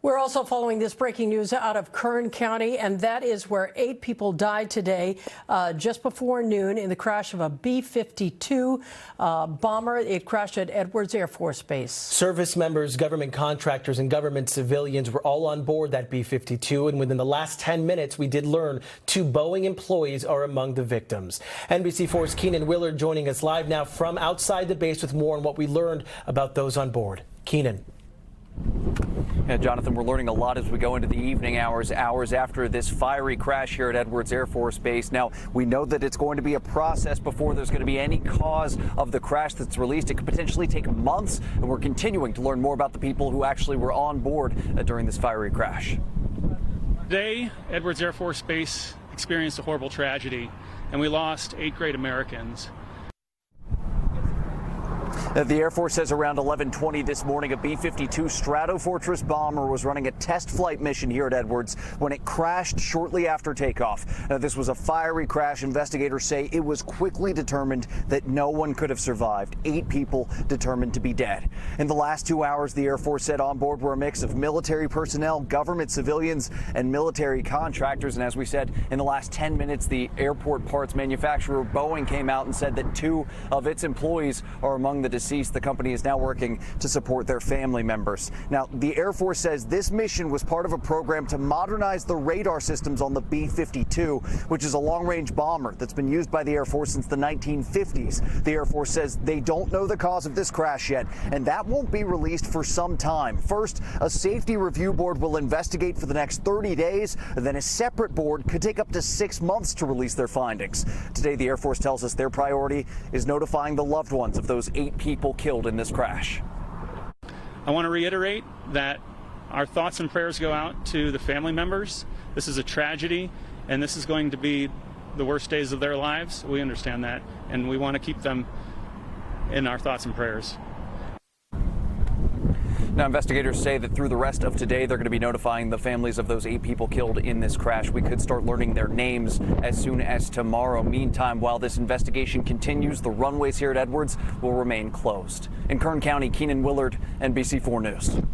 We're also following this breaking news out of Kern County, and that is where 8 people died today just before noon in the crash of a B-52 bomber. It crashed at Edwards Air Force Base. Service members, government contractors, and government civilians were all on board that B-52, and within the last 10 minutes, we did learn 2 Boeing employees are among the victims. NBC4's Keenan Willard joining us live now from outside the base with more on what we learned about those on board. Keenan. Yeah, Jonathan, we're learning a lot as we go into the evening hours after this fiery crash here at Edwards Air Force Base. Now, we know that it's going to be a process before there's going to be any cause of the crash that's released. It could potentially take months, and we're continuing to learn more about the people who actually were on board during this fiery crash. Today, Edwards Air Force Base experienced a horrible tragedy, and we lost 8 great Americans. The Air Force says around 11:20 this morning, a B-52 Stratofortress bomber was running a test flight mission here at Edwards when it crashed shortly after takeoff. This was a fiery crash. Investigators say it was quickly determined that no one could have survived. 8 people determined to be dead. In the last 2 hours, the Air Force said on board were a mix of military personnel, government civilians, and military contractors. And as we said, in the last 10 minutes, the airport parts manufacturer Boeing came out and said that 2 of its employees are among the deceased. The company is now working to support their family members. Now, the Air Force says this mission was part of a program to modernize the radar systems on the B-52, which is a long-range bomber that's been used by the Air Force since the 1950s. The Air Force says they don't know the cause of this crash yet, and that won't be released for some time. First, a safety review board will investigate for the next 30 days, and then a separate board could take up to 6 months to release their findings. Today, the Air Force tells us their priority is notifying the loved ones of those 8 people killed in this crash. I want to reiterate that our thoughts and prayers go out to the family members. This is a tragedy, and this is going to be the worst days of their lives. We understand that, and we want to keep them in our thoughts and prayers. Now, investigators say that through the rest of today, they're going to be notifying the families of those 8 people killed in this crash. We could start learning their names as soon as tomorrow. Meantime, while this investigation continues, the runways here at Edwards will remain closed. In Kern County, Keenan Willard, NBC4 News.